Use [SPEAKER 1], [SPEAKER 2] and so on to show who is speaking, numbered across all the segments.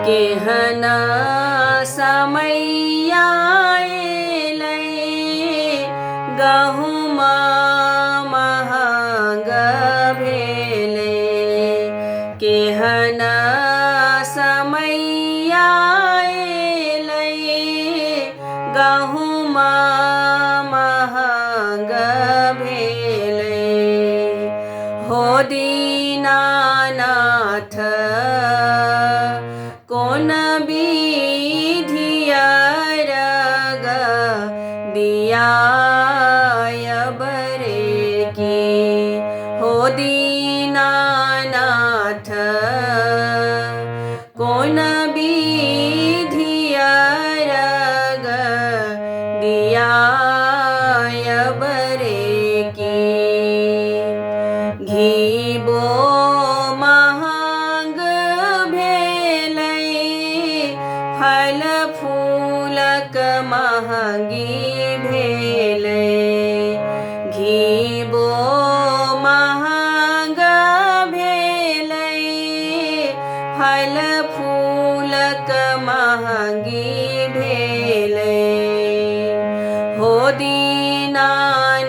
[SPEAKER 1] केहना समैया गहुमा महंग भेले। केहना समैया गहुमा महंग भेले। हो दीनानाथ कोन विधिया रग दियाय बरे की। हो दीनानाथ कोन विधिया रग दियाय बरे की। घीबो महंग भेलै फल फूलक महंगी भेलै। घीबो महंग भेलै फल फूलक महंगी भेलै। हो दीनानाथ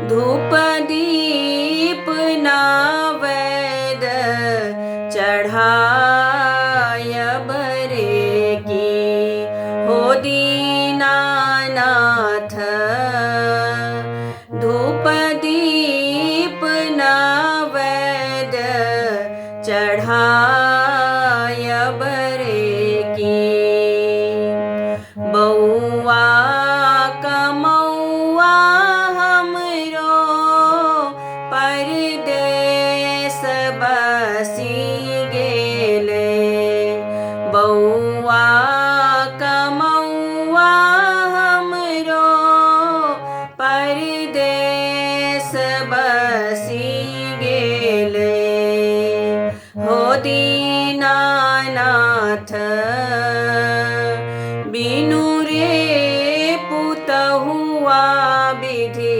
[SPEAKER 1] धूप दीप नैवेद चढ़ाय बरे की। हो दीनानाथ धूप दीप नैवेद चढ़ाय बरे की। बउआ कमौआ हमरो परदेस बसी गेले। बउआ कमौआ हमरो परदेस बसी गेले। हो दीनानाथ बिनु रे पुतहुआ विधि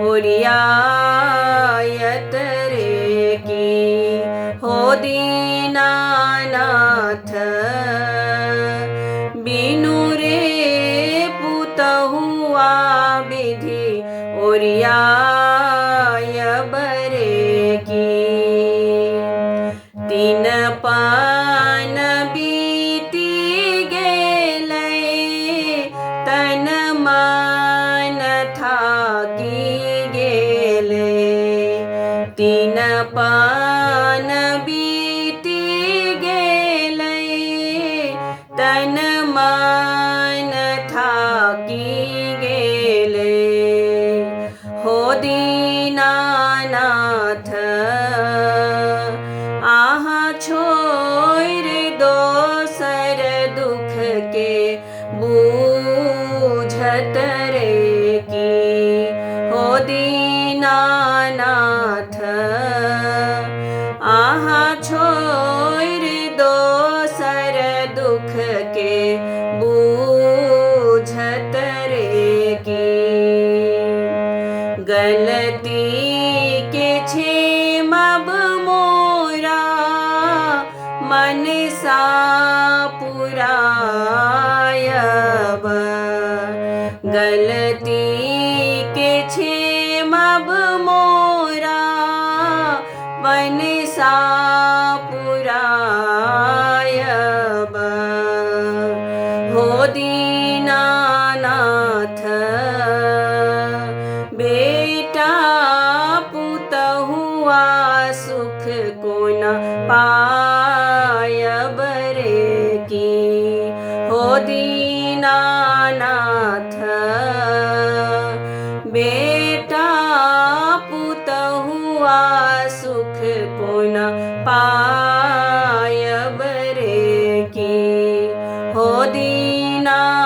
[SPEAKER 1] ओरियायत रे की। हो दीनानाथ बिनु रे पुतहुआ विधि ओरियाय बरे की। तीन पान बीती गेलै तन मन थाकी गेले। तीन पान बीती गेलै तन मन थाकी गेले। हो दीनानाथ आहाँ छोड़ दोसर दुख के बूझत रे की। हो दीनानाथ आहाँ छोड़ दोसर दुख के बूझत रे की। गलती के क्षेमब मोरा मन सा पुरायब। गलती के क्षेमब मोरा मन सा पुरायब। हो दीनानाथ बेटा पुतहुआ सुख को न पायब रे की। हो दीनानाथ बेटा पुतहुआ सुख को न पायब रे की। हो दीनानाथ